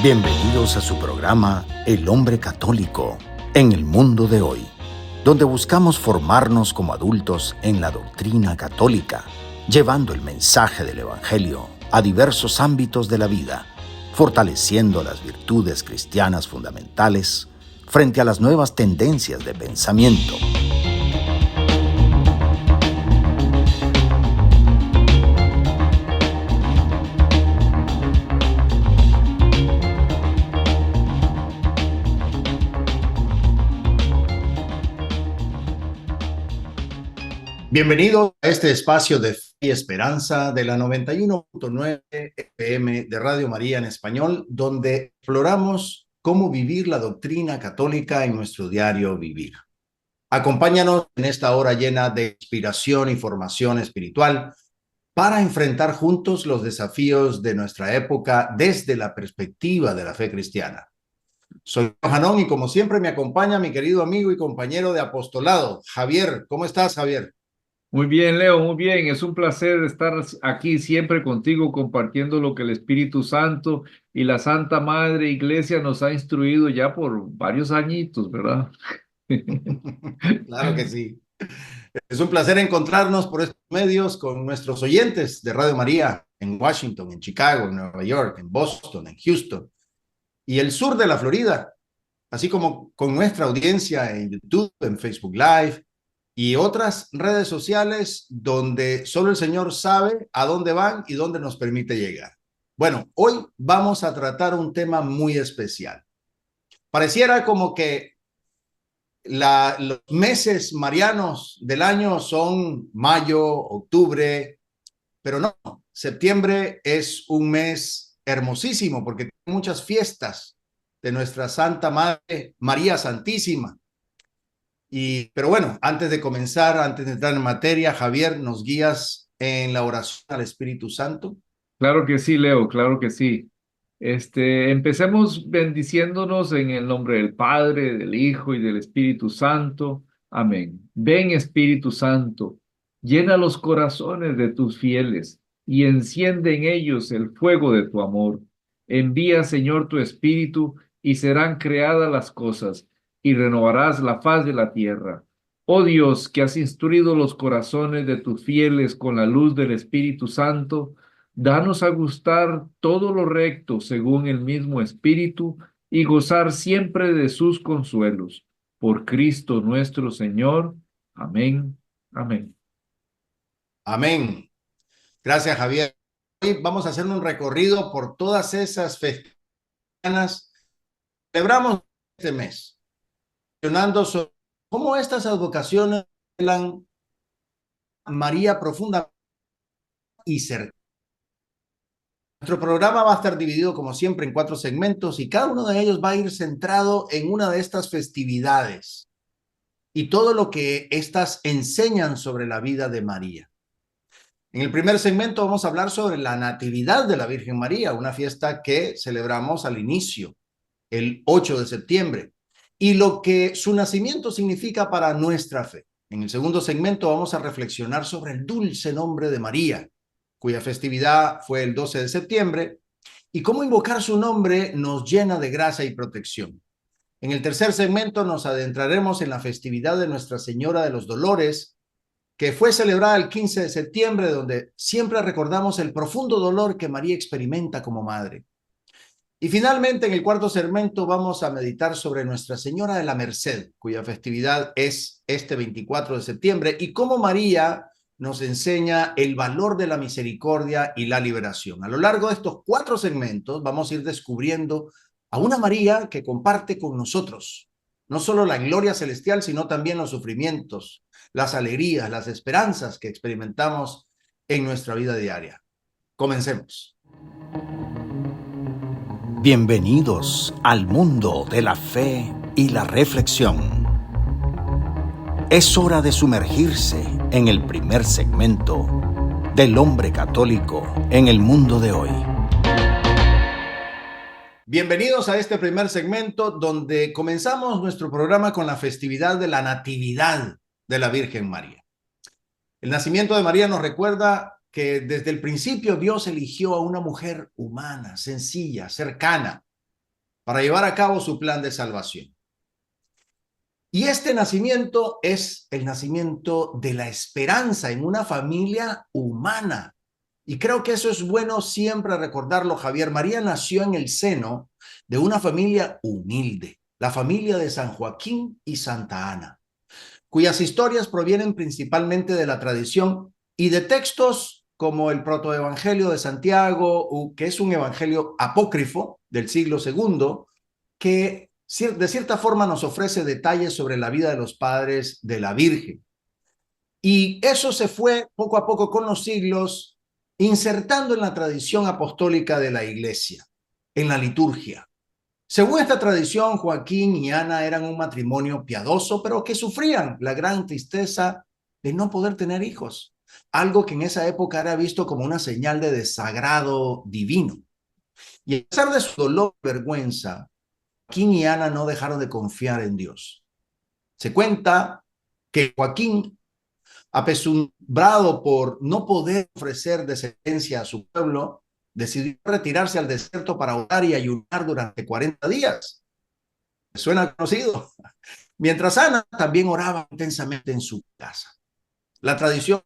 Bienvenidos a su programa El Hombre Católico en el Mundo de Hoy, donde buscamos formarnos como adultos en la doctrina católica, llevando el mensaje del Evangelio a diversos ámbitos de la vida, fortaleciendo las virtudes cristianas fundamentales frente a las nuevas tendencias de pensamiento. Bienvenido a este espacio de fe y esperanza de la 91.9 FM de Radio María en español, donde exploramos cómo vivir la doctrina católica en nuestro diario vivir. Acompáñanos en esta hora llena de inspiración y formación espiritual para enfrentar juntos los desafíos de nuestra época desde la perspectiva de la fe cristiana. Soy Janón y como siempre me acompaña mi querido amigo y compañero de apostolado, Javier. ¿Cómo estás, Javier? Muy bien, Leo, muy bien. Es un placer estar aquí siempre contigo compartiendo lo que el Espíritu Santo y la Santa Madre Iglesia nos ha instruido ya por varios añitos, ¿verdad? Claro que sí. Es un placer encontrarnos por estos medios con nuestros oyentes de Radio María en Washington, en Chicago, en Nueva York, en Boston, en Houston y el sur de la Florida, así como con nuestra audiencia en YouTube, en Facebook Live y otras redes sociales donde solo el Señor sabe a dónde van y dónde nos permite llegar. Bueno, hoy vamos a tratar un tema muy especial. Pareciera como que los meses marianos del año son mayo, octubre, pero no, septiembre es un mes hermosísimo porque tiene muchas fiestas de nuestra Santa Madre María Santísima. Pero bueno, antes de comenzar, antes de entrar en materia, Javier, ¿nos guías en la oración al Espíritu Santo? Claro que sí, Leo, claro que sí. Empecemos bendiciéndonos en el nombre del Padre, del Hijo y del Espíritu Santo. Amén. Ven, Espíritu Santo, llena los corazones de tus fieles y enciende en ellos el fuego de tu amor. Envía, Señor, tu Espíritu y serán creadas las cosas y renovarás la faz de la tierra. Oh Dios, que has instruido los corazones de tus fieles con la luz del Espíritu Santo, danos a gustar todo lo recto según el mismo Espíritu y gozar siempre de sus consuelos. Por Cristo nuestro Señor. Amén. Amén. Amén. Gracias, Javier. Hoy vamos a hacer un recorrido por todas esas festividades que celebramos este mes, mencionando sobre cómo estas advocaciones revelan María profunda y cercana. Nuestro programa va a estar dividido, como siempre, en 4 segmentos y cada uno de ellos va a ir centrado en una de estas festividades y todo lo que éstas enseñan sobre la vida de María. En el primer segmento vamos a hablar sobre la Natividad de la Virgen María, una fiesta que celebramos al inicio, el 8 de septiembre, y lo que su nacimiento significa para nuestra fe. En el segundo segmento vamos a reflexionar sobre el dulce nombre de María, cuya festividad fue el 12 de septiembre, y cómo invocar su nombre nos llena de gracia y protección. En el tercer segmento nos adentraremos en la festividad de Nuestra Señora de los Dolores, que fue celebrada el 15 de septiembre, donde siempre recordamos el profundo dolor que María experimenta como madre. Y finalmente, en el cuarto segmento, vamos a meditar sobre Nuestra Señora de la Merced, cuya festividad es este 24 de septiembre, y cómo María nos enseña el valor de la misericordia y la liberación. A lo largo de estos 4 segmentos vamos a ir descubriendo a una María que comparte con nosotros no solo la gloria celestial, sino también los sufrimientos, las alegrías, las esperanzas que experimentamos en nuestra vida diaria. Comencemos. Bienvenidos al mundo de la fe y la reflexión. Es hora de sumergirse en el primer segmento del Hombre Católico en el mundo de hoy. Bienvenidos a este primer segmento donde comenzamos nuestro programa con la festividad de la Natividad de la Virgen María. El nacimiento de María nos recuerda que desde el principio Dios eligió a una mujer humana, sencilla, cercana, para llevar a cabo su plan de salvación. Y este nacimiento es el nacimiento de la esperanza en una familia humana. Y creo que eso es bueno siempre recordarlo, Javier. María nació en el seno de una familia humilde, la familia de San Joaquín y Santa Ana, cuyas historias provienen principalmente de la tradición y de textos como el protoevangelio de Santiago, que es un evangelio apócrifo del siglo segundo, que de cierta forma nos ofrece detalles sobre la vida de los padres de la Virgen. Y eso se fue poco a poco con los siglos insertando en la tradición apostólica de la Iglesia, en la liturgia. Según esta tradición, Joaquín y Ana eran un matrimonio piadoso, pero que sufrían la gran tristeza de no poder tener hijos, algo que en esa época era visto como una señal de desagrado divino. Y a pesar de su dolor y vergüenza, Joaquín y Ana no dejaron de confiar en Dios. Se cuenta que Joaquín, apesumbrado por no poder ofrecer descendencia a su pueblo, decidió retirarse al desierto para orar y ayunar durante 40 días. Suena conocido. Mientras Ana también oraba intensamente en su casa. La tradición,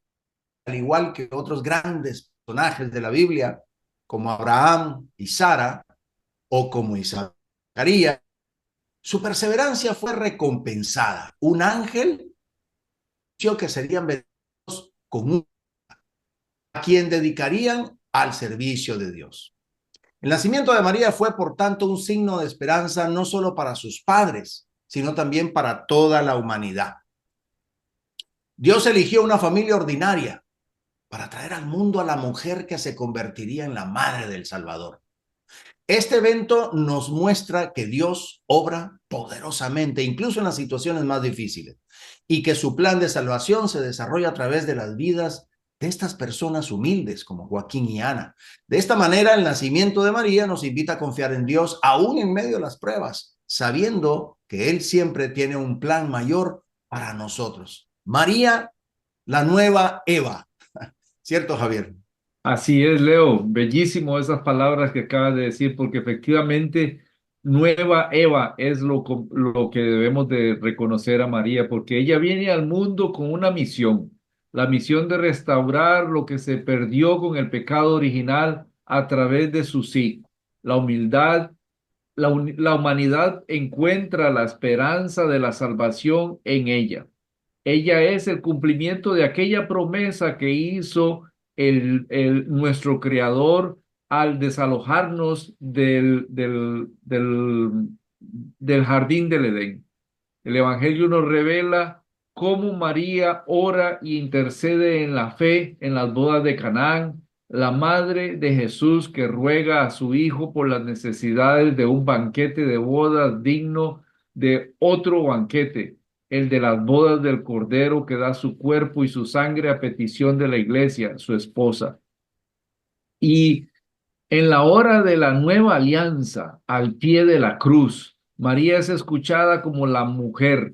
al igual que otros grandes personajes de la Biblia, como Abraham y Sara, o como Isaac y Zacarías, su perseverancia fue recompensada. Un ángel dijo que serían bendecidos con un a quien dedicarían al servicio de Dios. El nacimiento de María fue, por tanto, un signo de esperanza no solo para sus padres, sino también para toda la humanidad. Dios eligió una familia ordinaria para traer al mundo a la mujer que se convertiría en la madre del Salvador. Este evento nos muestra que Dios obra poderosamente, incluso en las situaciones más difíciles, y que su plan de salvación se desarrolla a través de las vidas de estas personas humildes como Joaquín y Ana. De esta manera, el nacimiento de María nos invita a confiar en Dios aún en medio de las pruebas, sabiendo que Él siempre tiene un plan mayor para nosotros. María, la nueva Eva. ¿Cierto, Javier? Así es, Leo. Bellísimo esas palabras que acabas de decir, porque efectivamente nueva Eva es lo que debemos de reconocer a María, porque ella viene al mundo con una misión, la misión de restaurar lo que se perdió con el pecado original a través de su sí, la humildad. La humanidad encuentra la esperanza de la salvación en ella. Ella es el cumplimiento de aquella promesa que hizo nuestro Creador al desalojarnos del jardín del Edén. El Evangelio nos revela cómo María ora y intercede en la fe en las bodas de Canaán, la madre de Jesús que ruega a su hijo por las necesidades de un banquete de bodas digno de otro banquete, el de las bodas del Cordero que da su cuerpo y su sangre a petición de la iglesia, su esposa. Y en la hora de la nueva alianza, al pie de la cruz, María es escuchada como la mujer.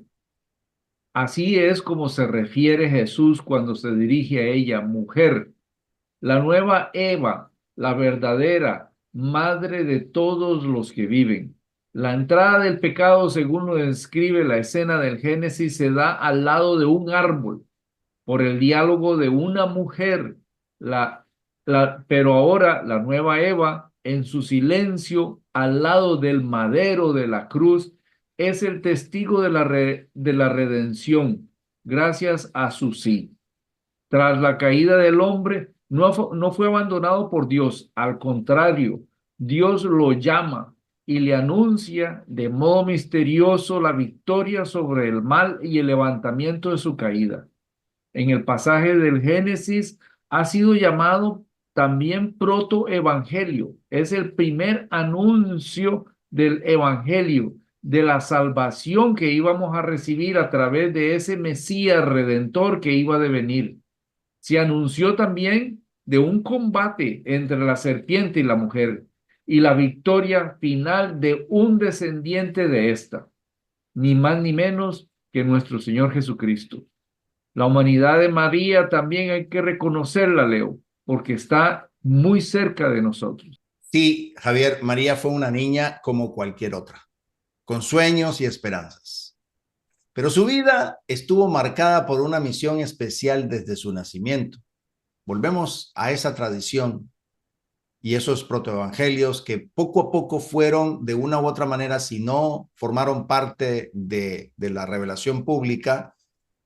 Así es como se refiere Jesús cuando se dirige a ella, mujer, la nueva Eva, la verdadera madre de todos los que viven. La entrada del pecado, según lo describe la escena del Génesis, se da al lado de un árbol, por el diálogo de una mujer. Pero ahora la nueva Eva, en su silencio, al lado del madero de la cruz, es el testigo de la redención, gracias a su sí. Tras la caída del hombre, no fue abandonado por Dios, al contrario, Dios lo llama y le anuncia de modo misterioso la victoria sobre el mal y el levantamiento de su caída. En el pasaje del Génesis ha sido llamado también protoevangelio. Es el primer anuncio del evangelio, de la salvación que íbamos a recibir a través de ese Mesías redentor que iba a venir. Se anunció también de un combate entre la serpiente y la mujer y la victoria final de un descendiente de esta, ni más ni menos que nuestro Señor Jesucristo. La humanidad de María también hay que reconocerla, Leo, porque está muy cerca de nosotros. Sí, Javier, María fue una niña como cualquier otra, con sueños y esperanzas. Pero su vida estuvo marcada por una misión especial desde su nacimiento. Volvemos a esa tradición y esos protoevangelios que poco a poco fueron de una u otra manera, si no formaron parte de la revelación pública,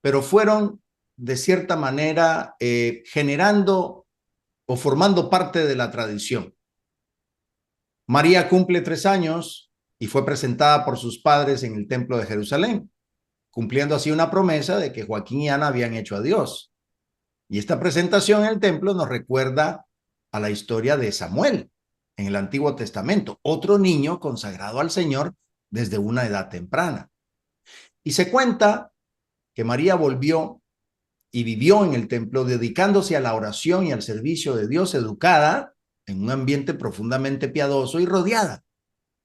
pero fueron de cierta manera generando o formando parte de la tradición. María cumple 3 años y fue presentada por sus padres en el templo de Jerusalén, cumpliendo así una promesa de que Joaquín y Ana habían hecho a Dios. Y esta presentación en el templo nos recuerda a la historia de Samuel en el Antiguo Testamento, otro niño consagrado al Señor desde una edad temprana. Y se cuenta que María volvió y vivió en el templo dedicándose a la oración y al servicio de Dios, educada en un ambiente profundamente piadoso y rodeada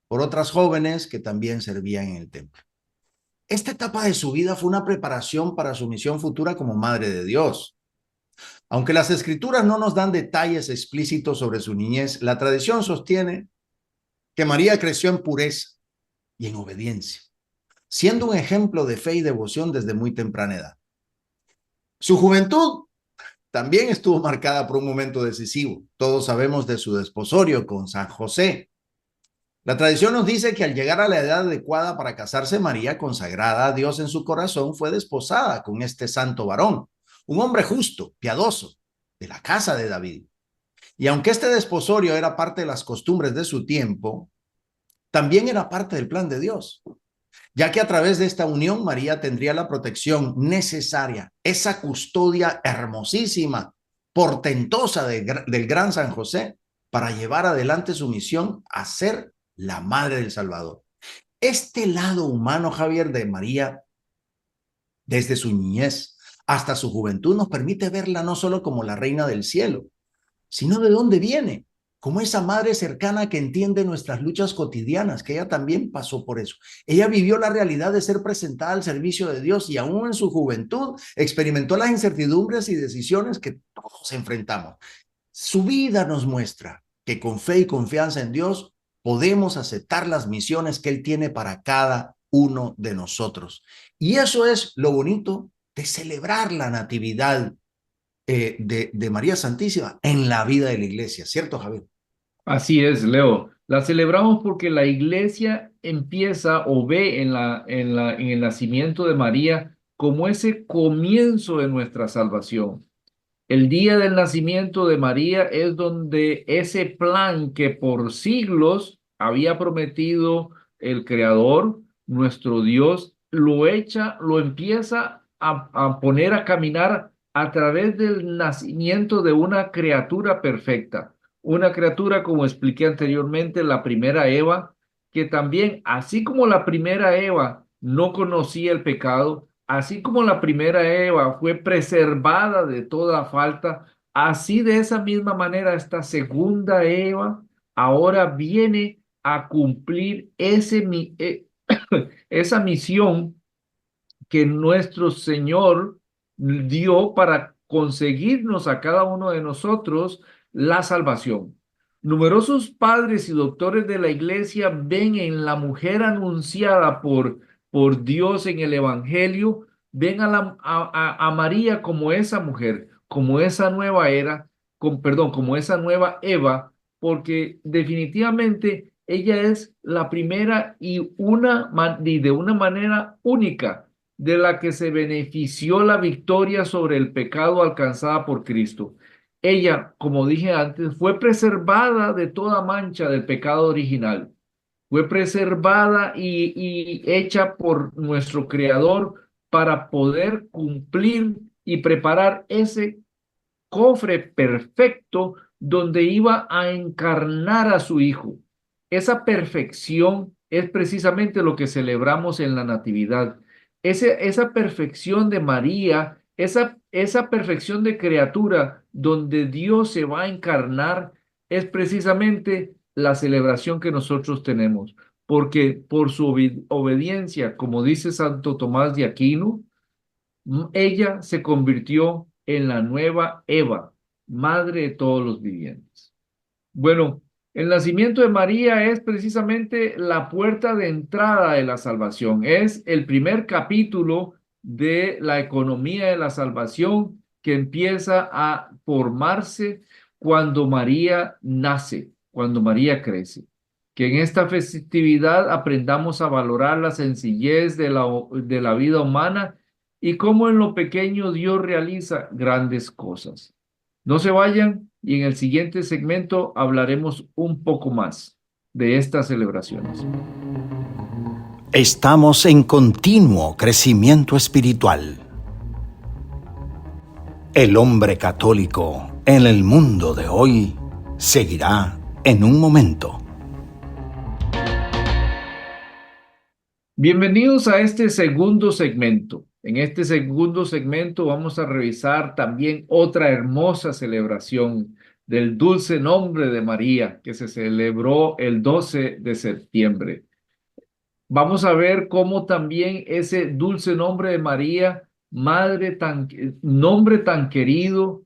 por otras jóvenes que también servían en el templo. Esta etapa de su vida fue una preparación para su misión futura como Madre de Dios. Aunque las escrituras no nos dan detalles explícitos sobre su niñez, la tradición sostiene que María creció en pureza y en obediencia, siendo un ejemplo de fe y devoción desde muy temprana edad. Su juventud también estuvo marcada por un momento decisivo. Todos sabemos de su desposorio con San José. La tradición nos dice que al llegar a la edad adecuada para casarse, María, consagrada a Dios en su corazón, fue desposada con este santo varón, un hombre justo, piadoso, de la casa de David. Y aunque este desposorio era parte de las costumbres de su tiempo, también era parte del plan de Dios, ya que a través de esta unión María tendría la protección necesaria, esa custodia hermosísima, portentosa del gran San José, para llevar adelante su misión a ser la madre del Salvador. Este lado humano, Javier, de María, desde su niñez hasta su juventud, nos permite verla no solo como la reina del cielo, sino de dónde viene, como esa madre cercana que entiende nuestras luchas cotidianas, que ella también pasó por eso. Ella vivió la realidad de ser presentada al servicio de Dios y aún en su juventud experimentó las incertidumbres y decisiones que todos enfrentamos. Su vida nos muestra que con fe y confianza en Dios podemos aceptar las misiones que Él tiene para cada uno de nosotros. Y eso es lo bonito de celebrar la natividad de María Santísima en la vida de la iglesia, ¿cierto, Javier? Así es, Leo. La celebramos porque la iglesia empieza o ve en el nacimiento de María como ese comienzo de nuestra salvación. El día del nacimiento de María es donde ese plan que por siglos había prometido el Creador, nuestro Dios, lo empieza a poner a caminar a través del nacimiento de una criatura perfecta. Una criatura, como expliqué anteriormente, la primera Eva, que también, así como la primera Eva no conocía el pecado, así como la primera Eva fue preservada de toda falta, así de esa misma manera esta segunda Eva ahora viene a cumplir esa misión que nuestro Señor dio para conseguirnos a cada uno de nosotros la salvación. Numerosos padres y doctores de la iglesia ven en la mujer anunciada por Dios en el Evangelio, ven a María como esa mujer, como esa nueva era, perdón, como esa nueva Eva, porque definitivamente ella es la primera y de una manera única de la que se benefició la victoria sobre el pecado alcanzada por Cristo. Ella, como dije antes, fue preservada de toda mancha del pecado original. Fue preservada y hecha por nuestro Creador para poder cumplir y preparar ese cofre perfecto donde iba a encarnar a su Hijo. Esa perfección es precisamente lo que celebramos en la Natividad. Esa perfección de María, esa perfección de criatura donde Dios se va a encarnar, es precisamente la celebración que nosotros tenemos. Porque por su obediencia, como dice Santo Tomás de Aquino, ella se convirtió en la nueva Eva, madre de todos los vivientes. Bueno, El nacimiento de María es precisamente la puerta de entrada de la salvación. Es el primer capítulo de la economía de la salvación que empieza a formarse cuando María nace, cuando María crece. Que en esta festividad aprendamos a valorar la sencillez de la vida humana y cómo en lo pequeño Dios realiza grandes cosas. No se vayan y en el siguiente segmento hablaremos un poco más de estas celebraciones. Estamos en continuo crecimiento espiritual. El hombre católico en el mundo de hoy seguirá en un momento. Bienvenidos a este segundo segmento. En este segundo segmento vamos a revisar también otra hermosa celebración del dulce nombre de María que se celebró el 12 de septiembre. Vamos a ver cómo también ese dulce nombre de María, nombre tan querido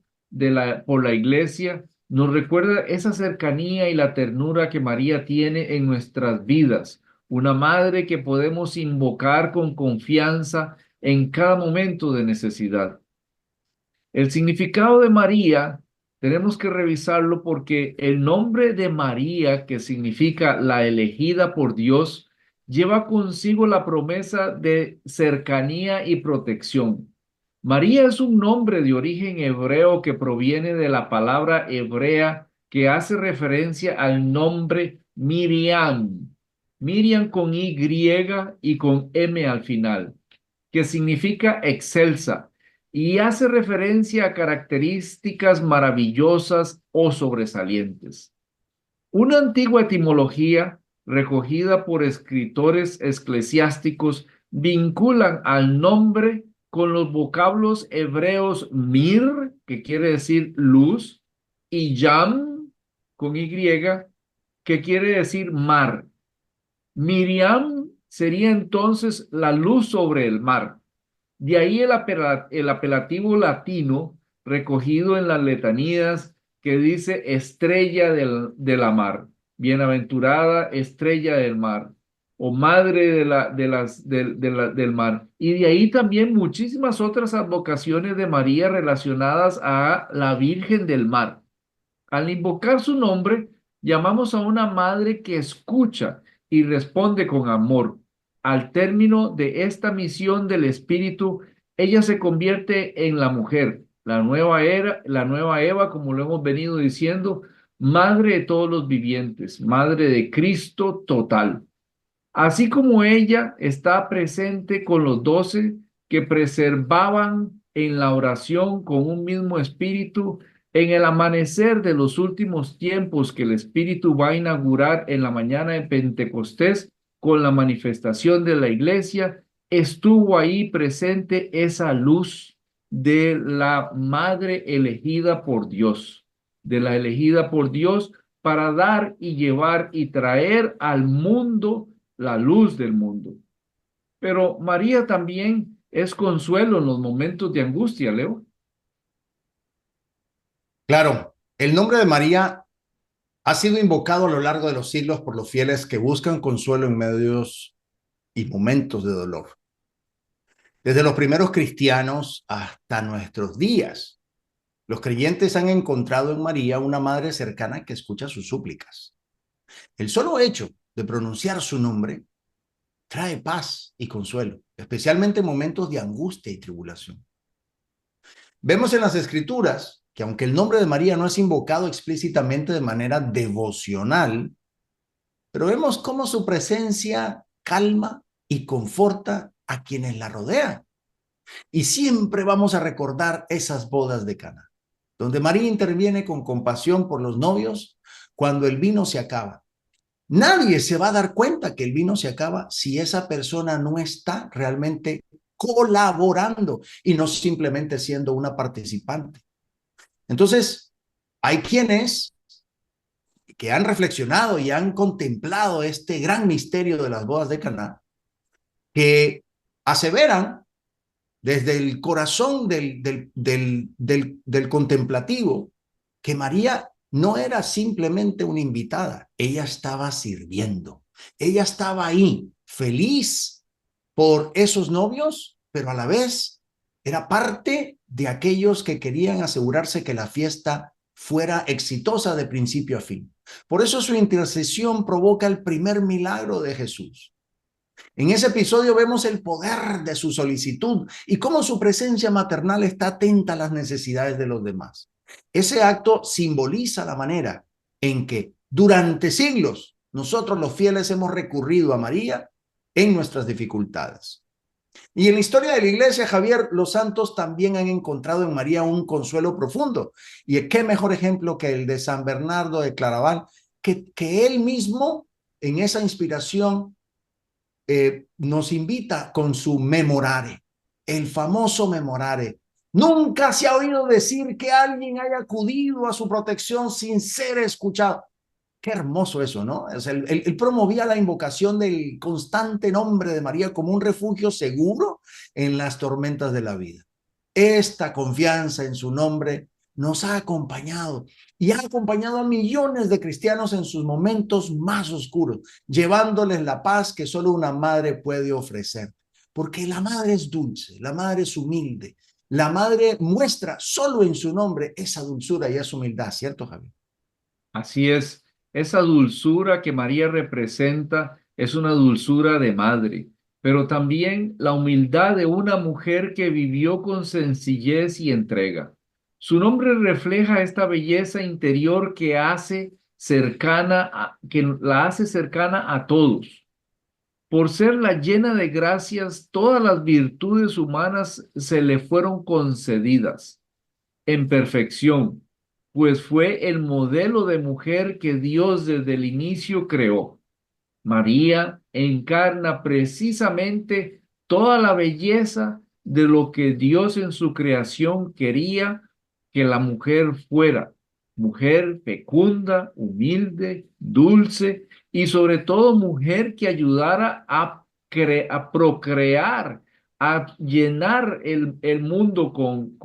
por la iglesia, nos recuerda esa cercanía y la ternura que María tiene en nuestras vidas. Una madre que podemos invocar con confianza en cada momento de necesidad. El significado de María tenemos que revisarlo porque el nombre de María, que significa la elegida por Dios, lleva consigo la promesa de cercanía y protección. María es un nombre de origen hebreo que proviene de la palabra hebrea que hace referencia al nombre Miriam. Miriam con Y y con M al final, que significa excelsa y hace referencia a características maravillosas o sobresalientes. Una antigua etimología recogida por escritores eclesiásticos vinculan al nombre con los vocablos hebreos mir, que quiere decir luz, y yam, con Y, que quiere decir mar. Miriam sería entonces la luz sobre el mar. De ahí el apelativo latino recogido en las letanías que dice estrella de la mar, bienaventurada estrella del mar, o madre del mar. Y de ahí también muchísimas otras advocaciones de María relacionadas a la Virgen del Mar. Al invocar su nombre, llamamos a una madre que escucha y responde con amor. Al término de esta misión del Espíritu, ella se convierte en la mujer, la nueva Eva, como lo hemos venido diciendo, madre de todos los vivientes, madre de Cristo total. Así como ella está presente con los 12 que preservaban en la oración con un mismo espíritu, en el amanecer de los últimos tiempos que el Espíritu va a inaugurar en la mañana de Pentecostés con la manifestación de la iglesia, estuvo ahí presente esa luz de la madre elegida por Dios, de la elegida por Dios para dar y llevar y traer al mundo la luz del mundo. Pero María también es consuelo en los momentos de angustia, Leo. Claro, el nombre de María ha sido invocado a lo largo de los siglos por los fieles que buscan consuelo en medios y momentos de dolor. Desde los primeros cristianos hasta nuestros días, los creyentes han encontrado en María una madre cercana que escucha sus súplicas. El solo hecho de pronunciar su nombre trae paz y consuelo, especialmente en momentos de angustia y tribulación. Vemos en las Escrituras que aunque el nombre de María no es invocado explícitamente de manera devocional, pero vemos cómo su presencia calma y conforta a quienes la rodean. Y siempre vamos a recordar esas bodas de Caná, donde María interviene con compasión por los novios cuando el vino se acaba. Nadie se va a dar cuenta que el vino se acaba si esa persona no está realmente colaborando y no simplemente siendo una participante. Entonces, hay quienes que han reflexionado y han contemplado este gran misterio de las bodas de Caná, que aseveran desde el corazón del contemplativo que María no era simplemente una invitada, ella estaba sirviendo. Ella estaba ahí, feliz por esos novios, pero a la vez era parte de aquellos que querían asegurarse que la fiesta fuera exitosa de principio a fin. Por eso su intercesión provoca el primer milagro de Jesús. En ese episodio vemos el poder de su solicitud y cómo su presencia maternal está atenta a las necesidades de los demás. Ese acto simboliza la manera en que durante siglos nosotros los fieles hemos recurrido a María en nuestras dificultades. Y en la historia de la iglesia, Javier, los santos también han encontrado en María un consuelo profundo. Y qué mejor ejemplo que el de San Bernardo de Claraval, que él mismo en esa inspiración nos invita con su memorare, el famoso memorare. Nunca se ha oído decir que alguien haya acudido a su protección sin ser escuchado. Qué hermoso eso, ¿no? O sea, él promovía la invocación del constante nombre de María como un refugio seguro en las tormentas de la vida. Esta confianza en su nombre nos ha acompañado y ha acompañado a millones de cristianos en sus momentos más oscuros, llevándoles la paz que solo una madre puede ofrecer. Porque la madre es dulce, la madre es humilde, la madre muestra solo en su nombre esa dulzura y esa humildad, ¿cierto, Javier? Así es, esa dulzura que María representa es una dulzura de madre, pero también la humildad de una mujer que vivió con sencillez y entrega. Su nombre refleja esta belleza interior que la hace cercana a todos. Por ser la llena de gracias, todas las virtudes humanas se le fueron concedidas en perfección, pues fue el modelo de mujer que Dios desde el inicio creó. María encarna precisamente toda la belleza de lo que Dios en su creación quería que la mujer fuera. Mujer fecunda, humilde, dulce y sobre todo mujer que ayudara a procrear, a llenar el mundo con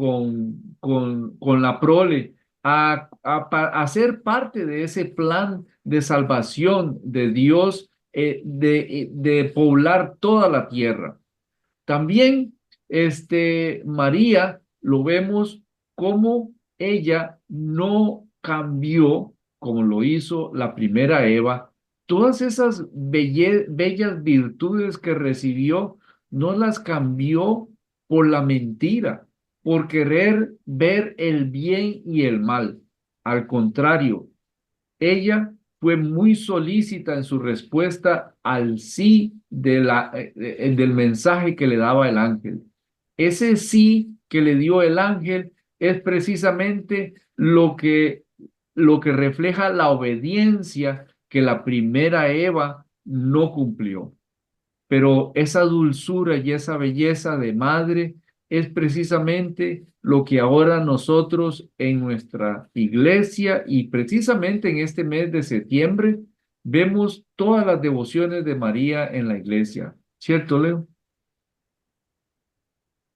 la prole, a ser parte de ese plan de salvación de Dios, de poblar toda la tierra. También María lo vemos como ella no cambió, como lo hizo la primera Eva, todas esas bellas virtudes que recibió, no las cambió por la mentira, por querer ver el bien y el mal. Al contrario, ella fue muy solícita en su respuesta al sí del mensaje que le daba el ángel. Ese sí que le dio el ángel es precisamente lo que refleja la obediencia que la primera Eva no cumplió. Pero esa dulzura y esa belleza de madre es precisamente lo que ahora nosotros en nuestra iglesia y precisamente en este mes de septiembre vemos todas las devociones de María en la iglesia. ¿Cierto, Leo?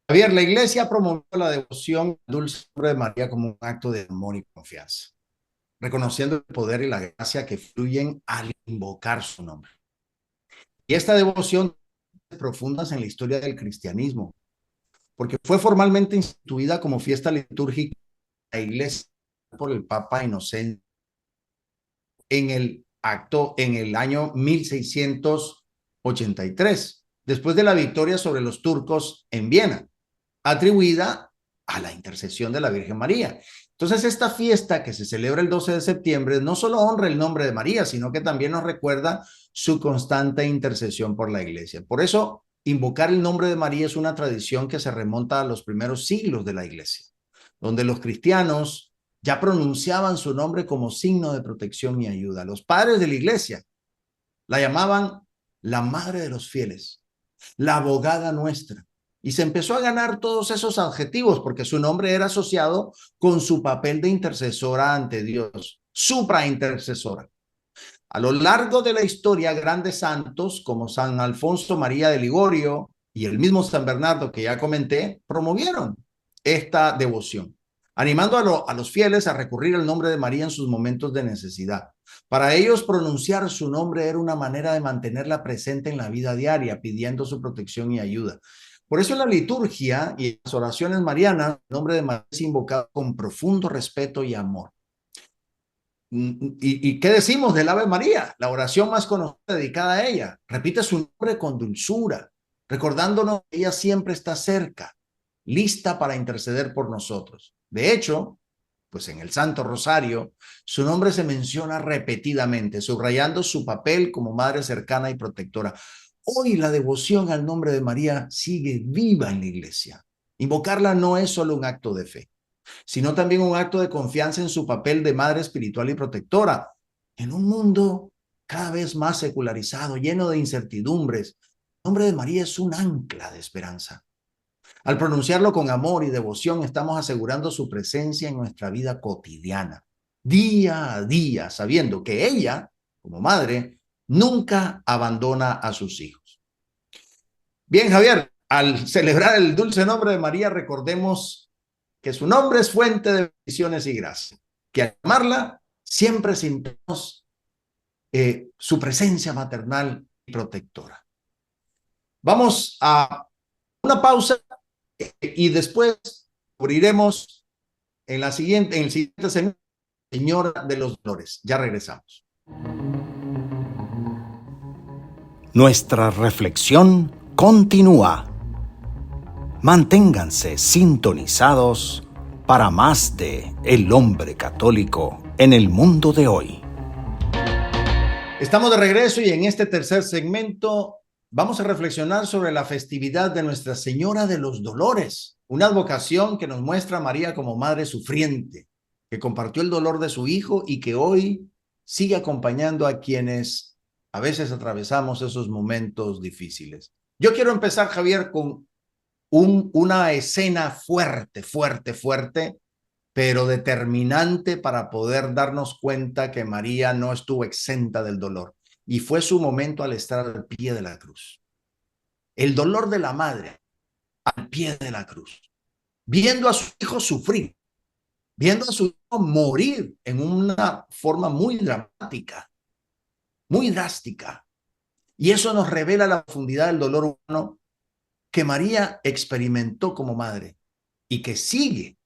Javier, la iglesia promovió la devoción al dulce nombre de María como un acto de amor y confianza, reconociendo el poder y la gracia que fluyen al invocar su nombre. Y esta devoción es profunda en la historia del cristianismo, porque fue formalmente instituida como fiesta litúrgica de la iglesia por el Papa Inocente en el año 1683, después de la victoria sobre los turcos en Viena, atribuida a la intercesión de la Virgen María. Entonces, esta fiesta que se celebra el 12 de septiembre no solo honra el nombre de María, sino que también nos recuerda su constante intercesión por la iglesia. Por eso, invocar el nombre de María es una tradición que se remonta a los primeros siglos de la iglesia, donde los cristianos ya pronunciaban su nombre como signo de protección y ayuda. Los padres de la iglesia la llamaban la madre de los fieles, la abogada nuestra. Y se empezó a ganar todos esos adjetivos porque su nombre era asociado con su papel de intercesora ante Dios, supraintercesora. A lo largo de la historia, grandes santos como San Alfonso María de Ligorio y el mismo San Bernardo que ya comenté, promovieron esta devoción. animando a los fieles a recurrir al nombre de María en sus momentos de necesidad. Para ellos, pronunciar su nombre era una manera de mantenerla presente en la vida diaria, pidiendo su protección y ayuda. Por eso en la liturgia y en las oraciones marianas, el nombre de María es invocado con profundo respeto y amor. ¿Y qué decimos del Ave María? La oración más conocida dedicada a ella. Repite su nombre con dulzura, recordándonos que ella siempre está cerca, lista para interceder por nosotros. De hecho, pues en el Santo Rosario, su nombre se menciona repetidamente, subrayando su papel como madre cercana y protectora. Hoy la devoción al nombre de María sigue viva en la iglesia. Invocarla no es solo un acto de fe, sino también un acto de confianza en su papel de madre espiritual y protectora. En un mundo cada vez más secularizado, lleno de incertidumbres, el nombre de María es un ancla de esperanza. Al pronunciarlo con amor y devoción, estamos asegurando su presencia en nuestra vida cotidiana, día a día, sabiendo que ella, como madre, nunca abandona a sus hijos. Bien, Javier, al celebrar el dulce nombre de María, recordemos que su nombre es fuente de bendiciones y gracia, que al amarla siempre sintamos su presencia maternal y protectora. Vamos a una pausa y después cubriremos en el siguiente segmento, Señora de los Dolores. Ya regresamos. Nuestra reflexión continúa. Manténganse sintonizados para más de El Hombre Católico en el mundo de hoy. Estamos de regreso y en este tercer segmento vamos a reflexionar sobre la festividad de Nuestra Señora de los Dolores, una advocación que nos muestra a María como madre sufriente, que compartió el dolor de su hijo y que hoy sigue acompañando a quienes a veces atravesamos esos momentos difíciles. Yo quiero empezar, Javier, con una escena fuerte, pero determinante para poder darnos cuenta que María no estuvo exenta del dolor. Y fue su momento al estar al pie de la cruz. El dolor de la madre al pie de la cruz, viendo a su hijo sufrir, viendo a su hijo morir en una forma muy dramática, muy drástica. Y eso nos revela la profundidad del dolor humano que María experimentó como madre y que sigue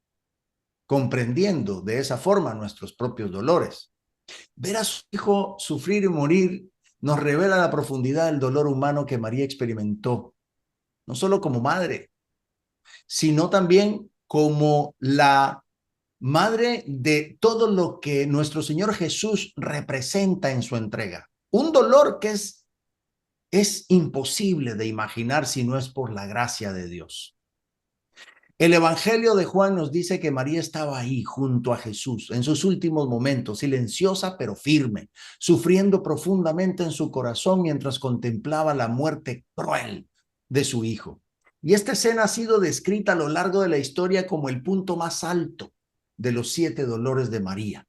comprendiendo de esa forma nuestros propios dolores. Ver a su hijo sufrir y morir nos revela la profundidad del dolor humano que María experimentó, no solo como madre, sino también como la madre de todo lo que nuestro Señor Jesús representa en su entrega. Un dolor que es imposible de imaginar si no es por la gracia de Dios. El Evangelio de Juan nos dice que María estaba ahí junto a Jesús en sus últimos momentos, silenciosa pero firme, sufriendo profundamente en su corazón mientras contemplaba la muerte cruel de su hijo. Y esta escena ha sido descrita a lo largo de la historia como el punto más alto de los 7 dolores de María.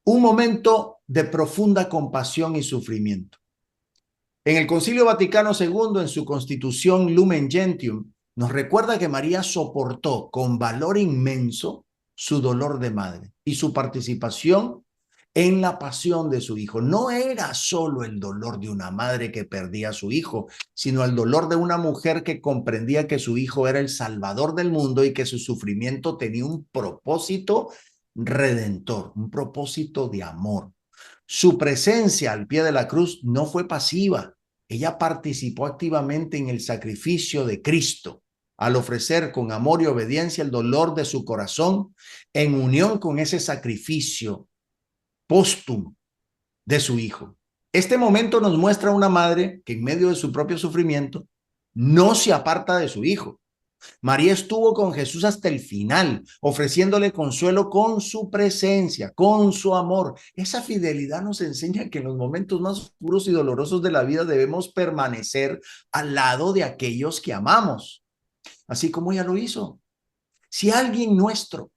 Un momento de profunda compasión y sufrimiento. En el Concilio Vaticano II, en su Constitución Lumen Gentium, nos recuerda que María soportó con valor inmenso su dolor de madre y su participación en la pasión de su hijo. No era solo el dolor de una madre que perdía a su hijo, sino el dolor de una mujer que comprendía que su hijo era el salvador del mundo y que su sufrimiento tenía un propósito redentor, un propósito de amor. Su presencia al pie de la cruz no fue pasiva. Ella participó activamente en el sacrificio de Cristo al ofrecer con amor y obediencia el dolor de su corazón en unión con ese sacrificio póstumo de su hijo. Este momento nos muestra una madre que en medio de su propio sufrimiento no se aparta de su hijo. María estuvo con Jesús hasta el final, ofreciéndole consuelo con su presencia, con su amor. Esa fidelidad nos enseña que en los momentos más oscuros y dolorosos de la vida debemos permanecer al lado de aquellos que amamos, así como ella lo hizo. Si alguien nuestro,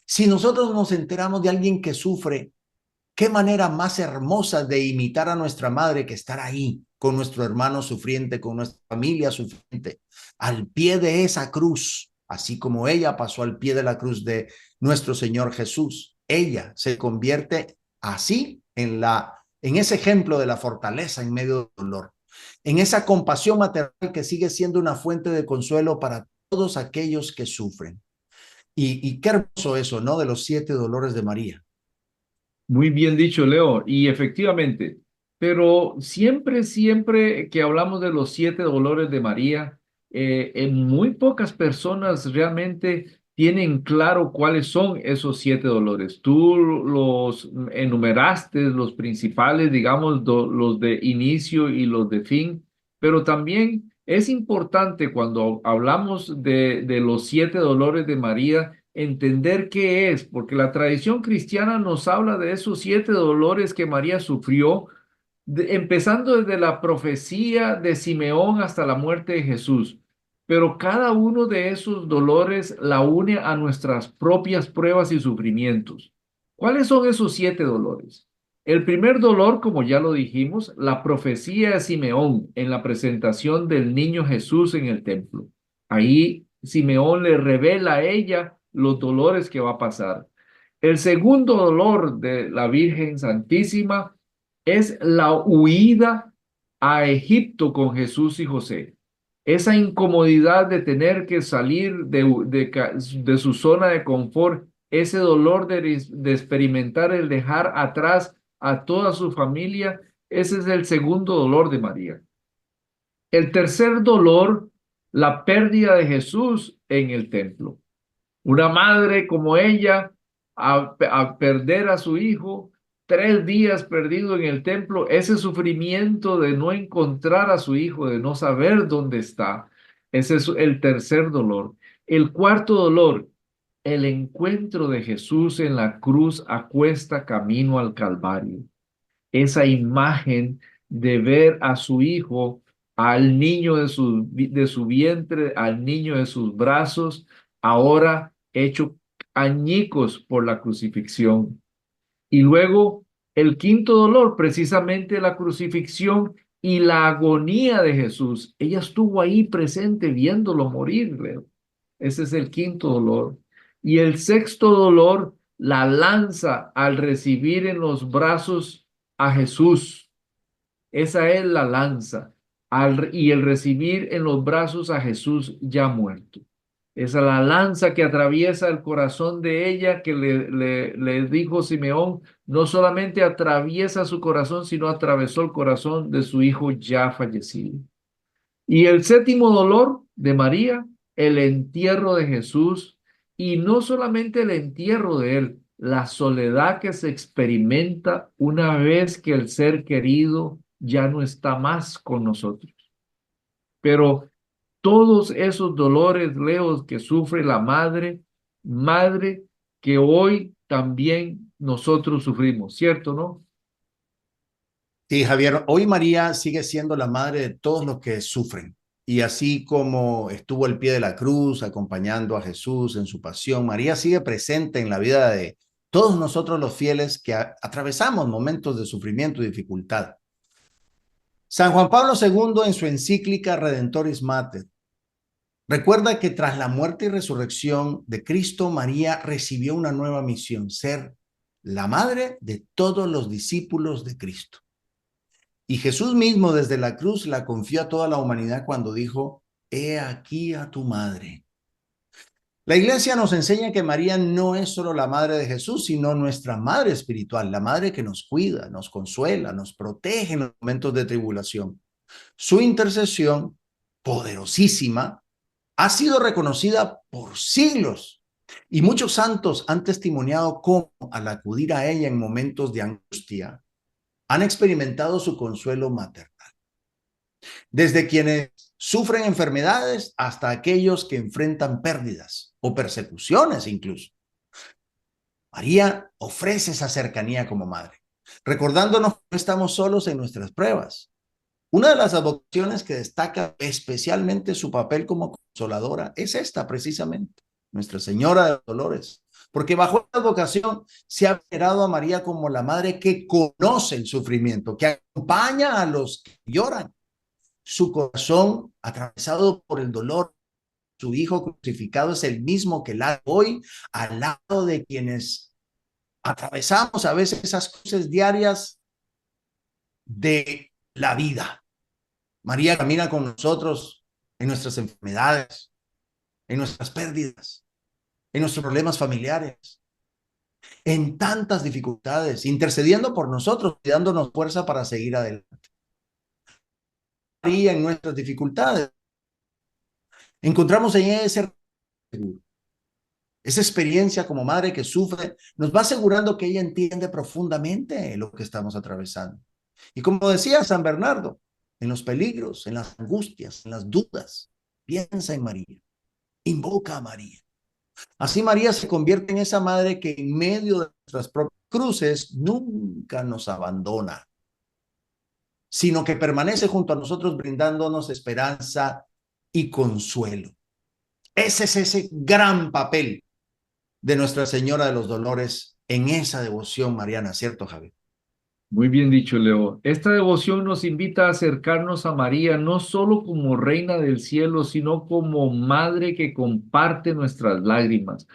si nosotros nos enteramos de alguien que sufre, qué manera más hermosa de imitar a nuestra madre que estar ahí con nuestro hermano sufriente, con nuestra familia sufriente, al pie de esa cruz, así como ella pasó al pie de la cruz de nuestro Señor Jesús. Ella se convierte así en ese ejemplo de la fortaleza en medio del dolor, en esa compasión maternal que sigue siendo una fuente de consuelo para todos aquellos que sufren. Y qué hermoso eso, ¿no? De los 7 dolores de María. Muy bien dicho, Leo, y efectivamente, pero siempre que hablamos de los 7 dolores de María, en muy pocas personas realmente tienen claro cuáles son esos 7 dolores. Tú los enumeraste, los principales, digamos, los de inicio y los de fin, pero también es importante cuando hablamos de los 7 dolores de María, entender qué es, porque la tradición cristiana nos habla de esos 7 dolores que María sufrió, empezando desde la profecía de Simeón hasta la muerte de Jesús. Pero cada uno de esos dolores la une a nuestras propias pruebas y sufrimientos. ¿Cuáles son esos 7 dolores? El primer dolor, como ya lo dijimos, la profecía de Simeón en la presentación del niño Jesús en el templo. Ahí Simeón le revela a ella los dolores que va a pasar. El segundo dolor de la Virgen Santísima es la huida a Egipto con Jesús y José. Esa incomodidad de tener que salir de su zona de confort, ese dolor de experimentar el dejar atrás a toda su familia, ese es el segundo dolor de María. El tercer dolor, la pérdida de Jesús en el templo. Una madre como ella, a perder a su hijo, 3 días perdido en el templo, ese sufrimiento de no encontrar a su hijo, de no saber dónde está, ese es el tercer dolor. El cuarto dolor, el encuentro de Jesús en la cruz a cuesta camino al Calvario. Esa imagen de ver a su hijo, al niño de su vientre, al niño de sus brazos, ahora hecho añicos por la crucifixión. Y luego el quinto dolor, precisamente la crucifixión y la agonía de Jesús. Ella estuvo ahí presente viéndolo morir, Leo. Ese es el quinto dolor. Y el sexto dolor, la lanza al recibir en los brazos a Jesús. Esa es la lanza. Y el recibir en los brazos a Jesús ya muerto. Esa es la lanza que atraviesa el corazón de ella, que le dijo Simeón, no solamente atraviesa su corazón, sino atravesó el corazón de su hijo ya fallecido. Y el séptimo dolor de María, el entierro de Jesús, y no solamente el entierro de él, la soledad que se experimenta una vez que el ser querido ya no está más con nosotros. Pero todos esos dolores, Leo, que sufre la madre que hoy también nosotros sufrimos, ¿cierto, no? Sí, Javier, hoy María sigue siendo la madre de todos los que sufren. Y así como estuvo al pie de la cruz acompañando a Jesús en su pasión, María sigue presente en la vida de todos nosotros los fieles que atravesamos momentos de sufrimiento y dificultad. San Juan Pablo II en su encíclica Redentoris Mater recuerda que tras la muerte y resurrección de Cristo, María recibió una nueva misión, ser la madre de todos los discípulos de Cristo. Y Jesús mismo desde la cruz la confió a toda la humanidad cuando dijo, he aquí a tu madre. La iglesia nos enseña que María no es solo la madre de Jesús, sino nuestra madre espiritual, la madre que nos cuida, nos consuela, nos protege en los momentos de tribulación. Su intercesión, poderosísima, ha sido reconocida por siglos y muchos santos han testimoniado cómo al acudir a ella en momentos de angustia, han experimentado su consuelo maternal. Desde quienes sufren enfermedades hasta aquellos que enfrentan pérdidas o persecuciones incluso. María ofrece esa cercanía como madre, recordándonos que no estamos solos en nuestras pruebas. Una de las advocaciones que destaca especialmente su papel como consoladora es esta precisamente, Nuestra Señora de Dolores, porque bajo esta advocación se ha venerado a María como la madre que conoce el sufrimiento, que acompaña a los que lloran. Su corazón, atravesado por el dolor, su Hijo crucificado es el mismo que la hoy, al lado de quienes atravesamos a veces esas cruces diarias de la vida. María camina con nosotros en nuestras enfermedades, en nuestras pérdidas, en nuestros problemas familiares, en tantas dificultades, intercediendo por nosotros y dándonos fuerza para seguir adelante. María en nuestras dificultades, encontramos en ella ese seguro. Esa experiencia como madre que sufre nos va asegurando que ella entiende profundamente lo que estamos atravesando. Y como decía San Bernardo, en los peligros, en las angustias, en las dudas, piensa en María, invoca a María. Así María se convierte en esa madre que en medio de nuestras propias cruces nunca nos abandona, sino que permanece junto a nosotros brindándonos esperanza y consuelo. Ese es ese gran papel de Nuestra Señora de los Dolores en esa devoción mariana, ¿cierto, Javier? Muy bien dicho, Leo. Esta devoción nos invita a acercarnos a María no solo como reina del cielo, sino como madre que comparte nuestras lágrimas.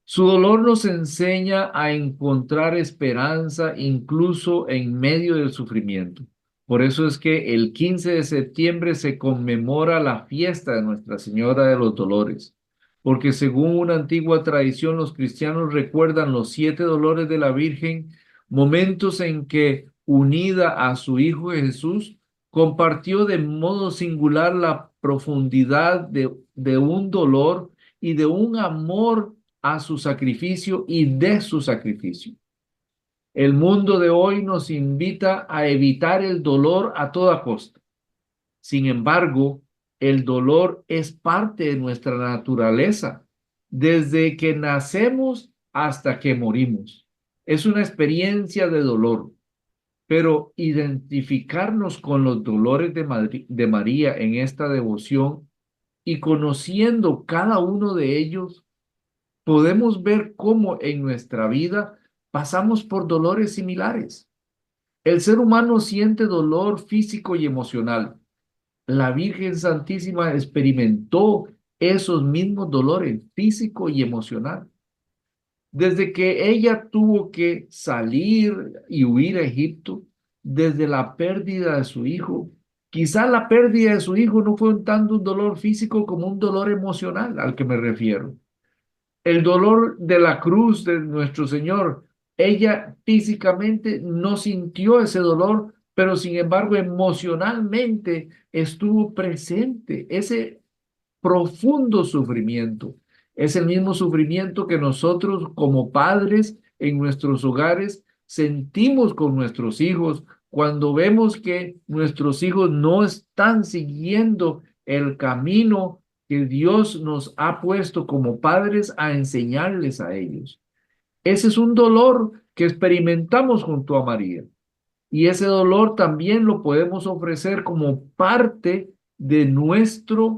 Su dolor nos enseña a encontrar esperanza incluso en medio del sufrimiento. Por eso es que el 15 de septiembre se conmemora la fiesta de Nuestra Señora de los Dolores, porque según una antigua tradición los cristianos recuerdan los 7 dolores de la Virgen, momentos en que, unida a su Hijo Jesús, compartió de modo singular la profundidad de un dolor y de un amor a su sacrificio y de su sacrificio. El mundo de hoy nos invita a evitar el dolor a toda costa. Sin embargo, el dolor es parte de nuestra naturaleza, desde que nacemos hasta que morimos. Es una experiencia de dolor, pero identificarnos con los dolores de María en esta devoción y conociendo cada uno de ellos, podemos ver cómo en nuestra vida pasamos por dolores similares. El ser humano siente dolor físico y emocional. La Virgen Santísima experimentó esos mismos dolores físico y emocional. Desde que ella tuvo que salir y huir a Egipto, desde la pérdida de su hijo, quizá la pérdida de su hijo no fue tanto un dolor físico como un dolor emocional al que me refiero. El dolor de la cruz de nuestro Señor, ella físicamente no sintió ese dolor, pero sin embargo emocionalmente estuvo presente ese profundo sufrimiento. Es el mismo sufrimiento que nosotros como padres en nuestros hogares sentimos con nuestros hijos cuando vemos que nuestros hijos no están siguiendo el camino que Dios nos ha puesto como padres a enseñarles a ellos. Ese es un dolor que experimentamos junto a María. Y ese dolor también lo podemos ofrecer como parte de nuestra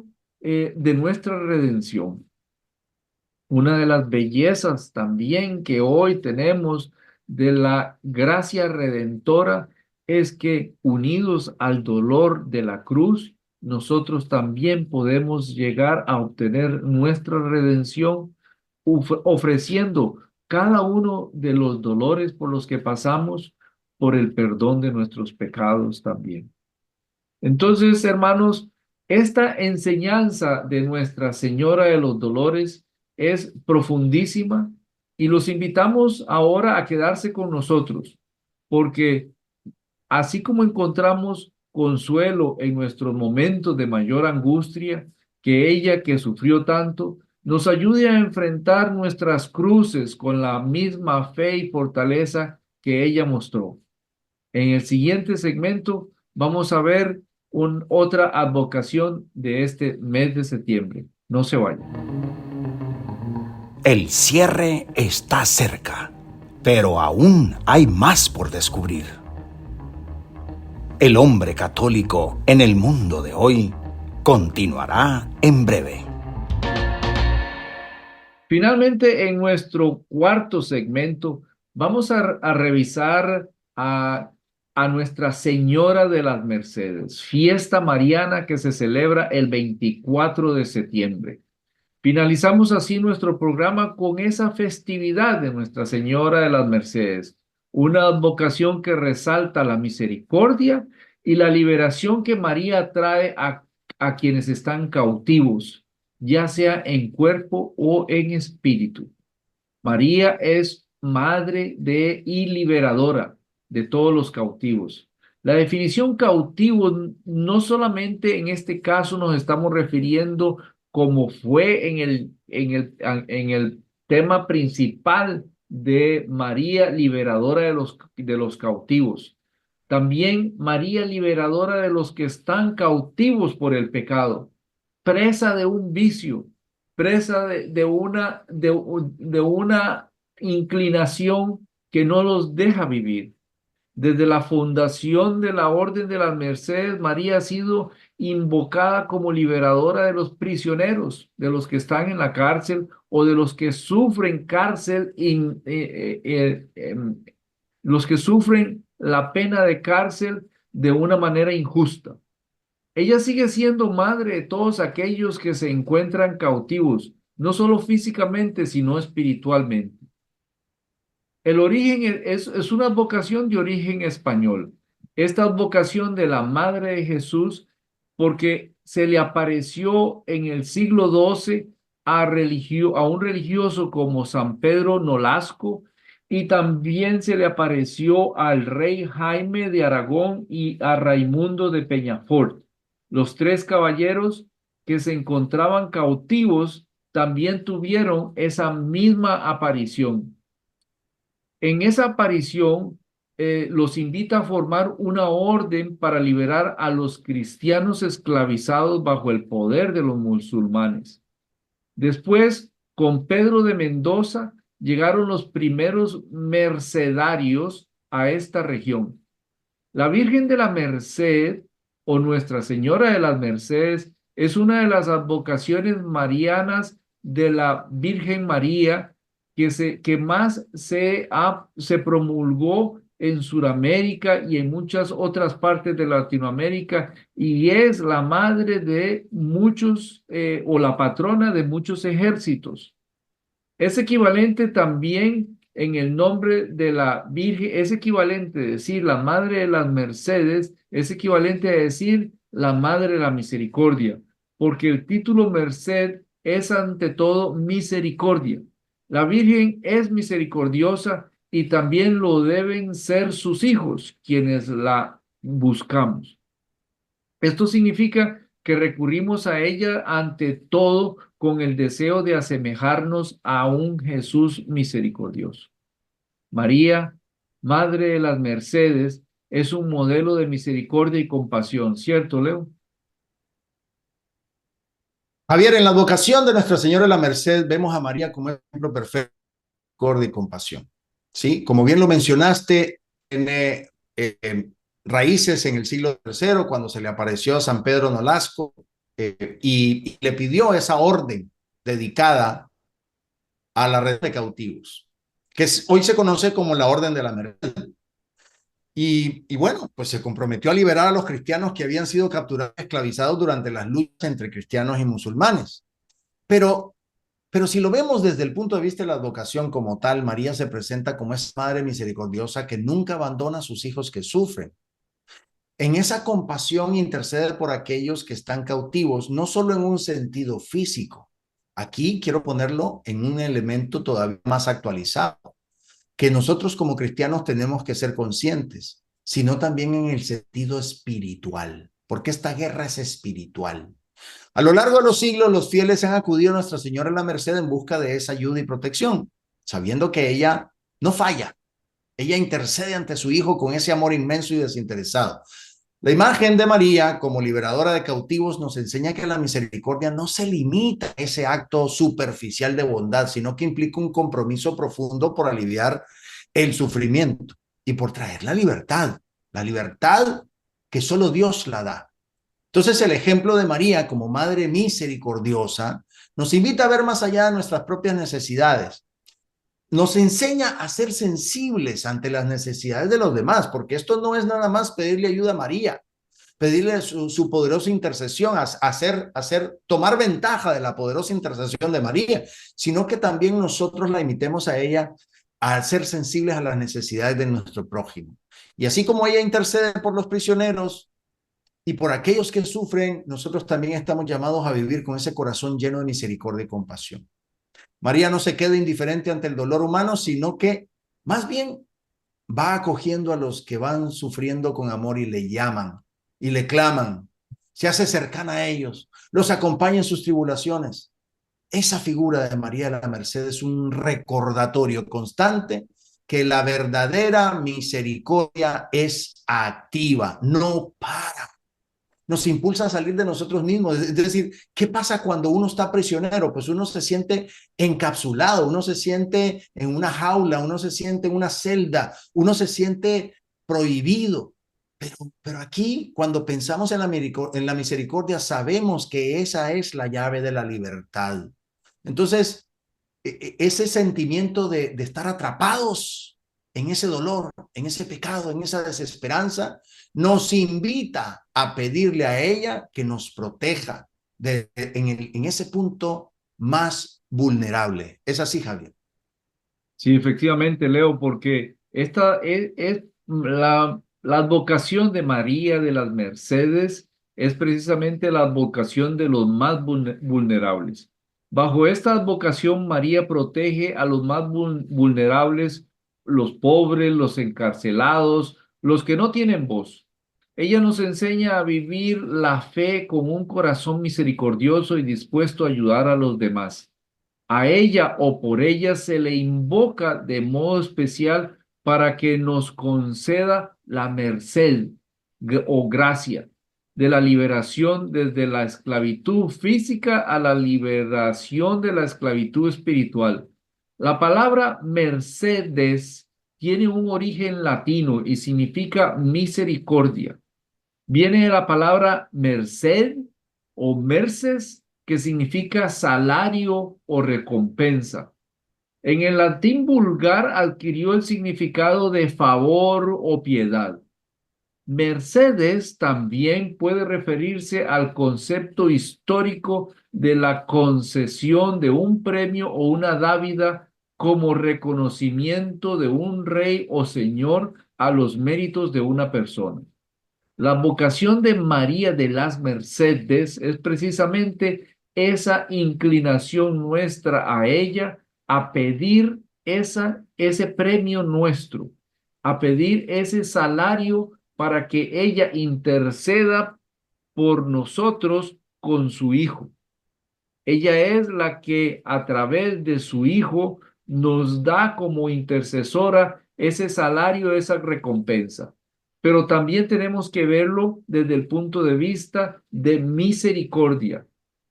redención. Una de las bellezas también que hoy tenemos de la gracia redentora es que unidos al dolor de la cruz, nosotros también podemos llegar a obtener nuestra redención ofreciendo cada uno de los dolores por los que pasamos por el perdón de nuestros pecados también. Entonces, hermanos, esta enseñanza de Nuestra Señora de los Dolores es profundísima y los invitamos ahora a quedarse con nosotros, porque así como encontramos consuelo en nuestros momentos de mayor angustia, que ella que sufrió tanto, nos ayude a enfrentar nuestras cruces con la misma fe y fortaleza que ella mostró. En el siguiente segmento vamos a ver otra advocación de este mes de septiembre. No se vayan. El cierre está cerca, pero aún hay más por descubrir. El hombre católico en el mundo de hoy continuará en breve. Finalmente, en nuestro cuarto segmento, vamos a revisar a Nuestra Señora de las Mercedes, fiesta mariana que se celebra el 24 de septiembre. Finalizamos así nuestro programa con esa festividad de Nuestra Señora de las Mercedes, una advocación que resalta la misericordia y la liberación que María trae a quienes están cautivos, ya sea en cuerpo o en espíritu. María es madre de y liberadora de todos los cautivos. La definición cautivo no solamente en este caso nos estamos refiriendo como fue en el tema principal de María liberadora de los cautivos. También María liberadora de los que están cautivos por el pecado, presa de un vicio, presa de una inclinación que no los deja vivir. Desde la fundación de la Orden de las Mercedes, María ha sido invocada como liberadora de los prisioneros, de los que están en la cárcel o de los que sufren los que sufren la pena de cárcel de una manera injusta. Ella sigue siendo madre de todos aquellos que se encuentran cautivos, no solo físicamente, sino espiritualmente. El origen es una advocación de origen español. Esta advocación de la Madre de Jesús, porque se le apareció en el siglo XII a un religioso como San Pedro Nolasco, y también se le apareció al rey Jaime de Aragón y a Raimundo de Peñafort. Los tres caballeros que se encontraban cautivos también tuvieron esa misma aparición. En esa aparición, los invita a formar una orden para liberar a los cristianos esclavizados bajo el poder de los musulmanes. Después, con Pedro de Mendoza, llegaron los primeros mercedarios a esta región. La Virgen de la Merced o Nuestra Señora de las Mercedes es una de las advocaciones marianas de la Virgen María que más se promulgó en Sudamérica y en muchas otras partes de Latinoamérica, y es la madre de muchos o la patrona de muchos ejércitos. Es equivalente también en el nombre de la Virgen, es equivalente a decir la Madre de las Mercedes, es equivalente a decir la Madre de la Misericordia, porque el título Merced es ante todo misericordia. La Virgen es misericordiosa y también lo deben ser sus hijos, quienes la buscamos. Esto significa que recurrimos a ella ante todo con el deseo de asemejarnos a un Jesús misericordioso. María, Madre de las Mercedes, es un modelo de misericordia y compasión, ¿cierto, Leo? Javier, en la advocación de Nuestra Señora de la Merced vemos a María como ejemplo perfecto de misericordia y compasión. ¿Sí? Como bien lo mencionaste, tiene raíces en el siglo III, cuando se le apareció a San Pedro Nolasco y le pidió esa orden dedicada a la red de cautivos, que hoy se conoce como la Orden de la Merced. Y bueno, pues se comprometió a liberar a los cristianos que habían sido capturados y esclavizados durante las luchas entre cristianos y musulmanes. Pero si lo vemos desde el punto de vista de la advocación como tal, María se presenta como esa madre misericordiosa que nunca abandona a sus hijos que sufren. En esa compasión intercede por aquellos que están cautivos, no solo en un sentido físico. Aquí quiero ponerlo en un elemento todavía más actualizado, que nosotros como cristianos tenemos que ser conscientes, sino también en el sentido espiritual, porque esta guerra es espiritual. A lo largo de los siglos, los fieles han acudido a Nuestra Señora de la Merced en busca de esa ayuda y protección, sabiendo que ella no falla. Ella intercede ante su Hijo con ese amor inmenso y desinteresado. La imagen de María como liberadora de cautivos nos enseña que la misericordia no se limita a ese acto superficial de bondad, sino que implica un compromiso profundo por aliviar el sufrimiento y por traer la libertad que solo Dios la da. Entonces el ejemplo de María como madre misericordiosa nos invita a ver más allá de nuestras propias necesidades. Nos enseña a ser sensibles ante las necesidades de los demás, porque esto no es nada más pedirle ayuda a María, pedirle su poderosa intercesión, tomar ventaja de la poderosa intercesión de María, sino que también nosotros la imitemos a ella a ser sensibles a las necesidades de nuestro prójimo. Y así como ella intercede por los prisioneros y por aquellos que sufren, nosotros también estamos llamados a vivir con ese corazón lleno de misericordia y compasión. María no se queda indiferente ante el dolor humano, sino que más bien va acogiendo a los que van sufriendo con amor y le llaman y le claman. Se hace cercana a ellos, los acompaña en sus tribulaciones. Esa figura de María de la Merced es un recordatorio constante que la verdadera misericordia es activa, no para. Nos impulsa a salir de nosotros mismos. Es decir, ¿qué pasa cuando uno está prisionero? Pues uno se siente encapsulado, uno se siente en una jaula, uno se siente en una celda, uno se siente prohibido. Pero aquí, cuando pensamos en la misericordia, sabemos que esa es la llave de la libertad. Entonces, ese sentimiento de estar atrapados en ese dolor, en ese pecado, en esa desesperanza, nos invita a pedirle a ella que nos proteja en ese punto más vulnerable. ¿Es así, Javier? Sí, efectivamente, Leo, porque esta es la advocación de María de las Mercedes, es precisamente la advocación de los más vulnerables. Bajo esta advocación, María protege a los más vulnerables, los pobres, los encarcelados, los que no tienen voz. Ella nos enseña a vivir la fe con un corazón misericordioso y dispuesto a ayudar a los demás. A ella o por ella se le invoca de modo especial para que nos conceda la merced o gracia de la liberación desde la esclavitud física a la liberación de la esclavitud espiritual. La palabra mercedes tiene un origen latino y significa misericordia. Viene de la palabra merced o merces, que significa salario o recompensa. En el latín vulgar adquirió el significado de favor o piedad. Mercedes también puede referirse al concepto histórico de la concesión de un premio o una dávida como reconocimiento de un rey o señor a los méritos de una persona. La vocación de María de las Mercedes es precisamente esa inclinación nuestra a ella, a pedir ese premio nuestro, a pedir ese salario para que ella interceda por nosotros con su Hijo. Ella es la que a través de su Hijo nos da como intercesora ese salario, esa recompensa. Pero también tenemos que verlo desde el punto de vista de misericordia.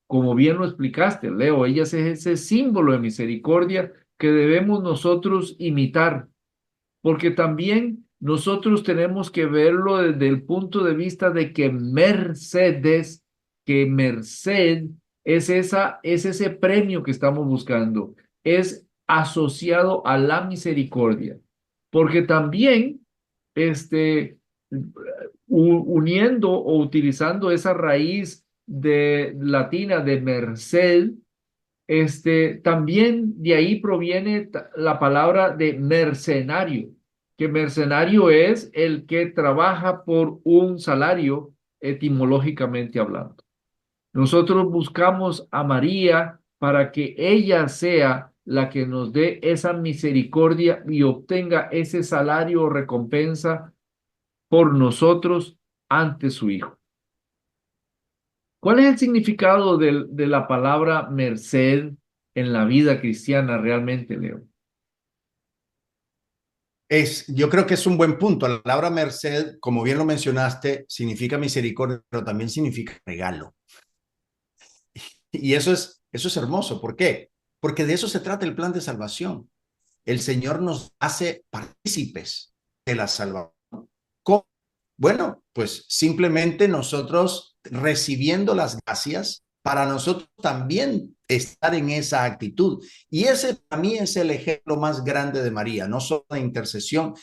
Como bien lo explicaste, Leo, ella es ese símbolo de misericordia que debemos nosotros imitar, porque también nosotros tenemos que verlo desde el punto de vista de que Mercedes, que merced es ese premio que estamos buscando, es asociado a la misericordia, porque también uniendo o utilizando esa raíz de latina de merced, también de ahí proviene la palabra de mercenario, que mercenario es el que trabaja por un salario, etimológicamente hablando. Nosotros buscamos a María para que ella sea la que nos dé esa misericordia y obtenga ese salario o recompensa por nosotros ante su Hijo. ¿Cuál es el significado de la palabra merced en la vida cristiana realmente, Leo? Yo creo que es un buen punto. La palabra merced, como bien lo mencionaste, significa misericordia, pero también significa regalo. Y eso es hermoso. ¿Por qué? Porque de eso se trata el plan de salvación. El Señor nos hace partícipes de la salvación. ¿Cómo? Bueno, pues simplemente nosotros recibiendo las gracias para nosotros también estar en esa actitud. Y ese para mí es el ejemplo más grande de María, no solo de intercesión,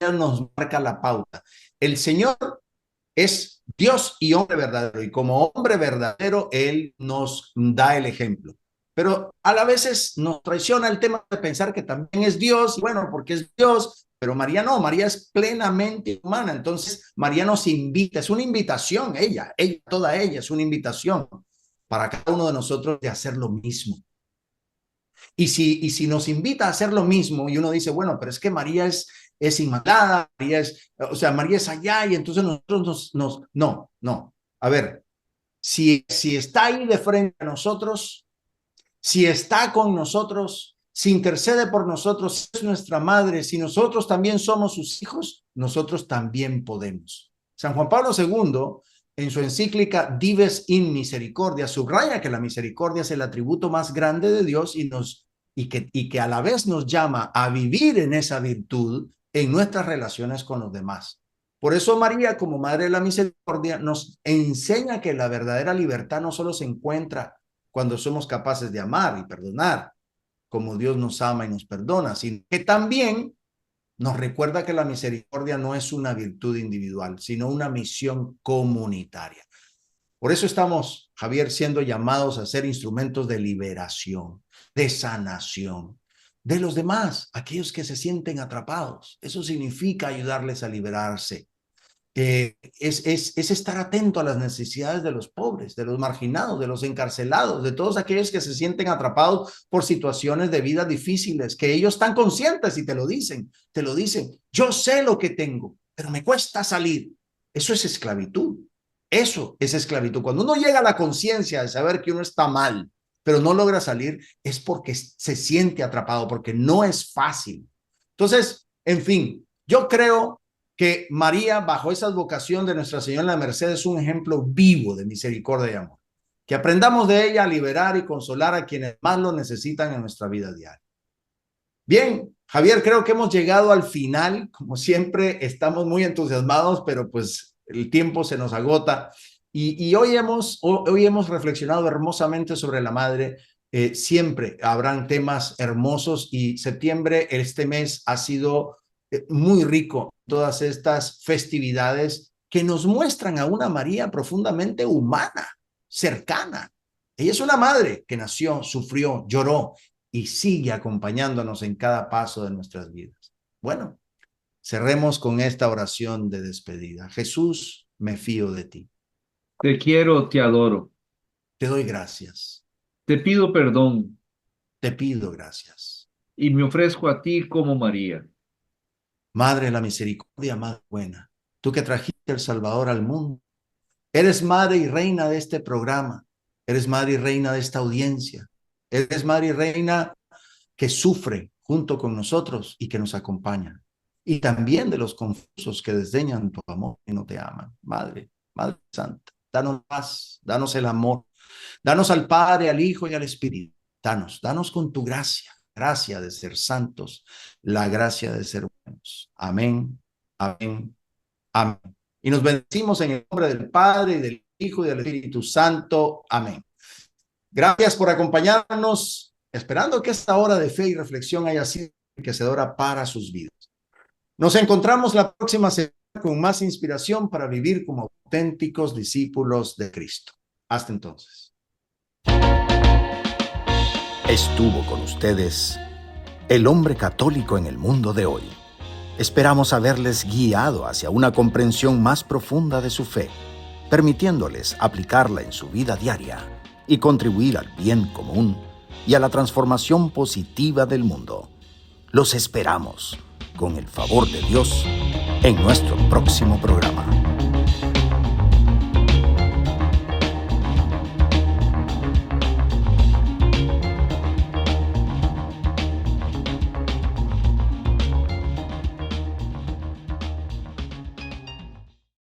ella nos marca la pauta. El Señor es Dios y hombre verdadero, y como hombre verdadero, Él nos da el ejemplo. Pero a la vez nos traiciona el tema de pensar que también es Dios, y bueno, porque es Dios, pero María no, María es plenamente humana. Entonces María nos invita, es una invitación, toda ella es una invitación para cada uno de nosotros de hacer lo mismo. Y si nos invita a hacer lo mismo, y uno dice, bueno, pero es que María es inmaculada, María es allá, y entonces nosotros no. A ver, si está ahí de frente a nosotros, si está con nosotros, si intercede por nosotros, si es nuestra madre, si nosotros también somos sus hijos, nosotros también podemos. San Juan Pablo II, en su encíclica Dives in Misericordia, subraya que la misericordia es el atributo más grande de Dios y que a la vez nos llama a vivir en esa virtud en nuestras relaciones con los demás. Por eso María, como Madre de la Misericordia, nos enseña que la verdadera libertad no solo se encuentra cuando somos capaces de amar y perdonar, como Dios nos ama y nos perdona, sino que también nos recuerda que la misericordia no es una virtud individual, sino una misión comunitaria. Por eso estamos, Javier, siendo llamados a ser instrumentos de liberación, de sanación, de los demás, aquellos que se sienten atrapados. Eso significa ayudarles a liberarse. Es estar atento a las necesidades de los pobres, de los marginados, de los encarcelados, de todos aquellos que se sienten atrapados por situaciones de vida difíciles, que ellos están conscientes y te lo dicen, yo sé lo que tengo, pero me cuesta salir. Eso es esclavitud, eso es esclavitud. Cuando uno llega a la conciencia de saber que uno está mal, pero no logra salir, es porque se siente atrapado, porque no es fácil. Entonces, en fin, yo creo que María, bajo esa vocación de Nuestra Señora la Merced, es un ejemplo vivo de misericordia y amor. Que aprendamos de ella a liberar y consolar a quienes más lo necesitan en nuestra vida diaria. Bien, Javier, creo que hemos llegado al final. Como siempre, estamos muy entusiasmados, pero pues el tiempo se nos agota. Y hoy hemos reflexionado hermosamente sobre la Madre. Siempre habrán temas hermosos y septiembre, este mes, ha sido muy rico. Todas estas festividades que nos muestran a una María profundamente humana, cercana. Ella es una madre que nació, sufrió, lloró y sigue acompañándonos en cada paso de nuestras vidas. Bueno, cerremos con esta oración de despedida. Jesús, me fío de ti. Te quiero, te adoro. Te doy gracias. Te pido perdón Te pido gracias. y me ofrezco a ti como María. Madre de la misericordia más buena, tú que trajiste el Salvador al mundo, eres madre y reina de este programa, eres madre y reina de esta audiencia, eres madre y reina que sufre junto con nosotros y que nos acompaña, y también de los confusos que desdeñan tu amor y no te aman. Madre Santa, danos paz, danos el amor, danos al Padre, al Hijo y al Espíritu, danos con tu gracia de ser santos, la gracia de ser buenos. Amén, amén, amén. Y nos bendecimos en el nombre del Padre, y del Hijo y del Espíritu Santo. Amén. Gracias por acompañarnos, esperando que esta hora de fe y reflexión haya sido enriquecedora para sus vidas. Nos encontramos la próxima semana con más inspiración para vivir como auténticos discípulos de Cristo. Hasta entonces. Estuvo con ustedes el hombre católico en el mundo de hoy. Esperamos haberles guiado hacia una comprensión más profunda de su fe, permitiéndoles aplicarla en su vida diaria y contribuir al bien común y a la transformación positiva del mundo. Los esperamos, con el favor de Dios, en nuestro próximo programa.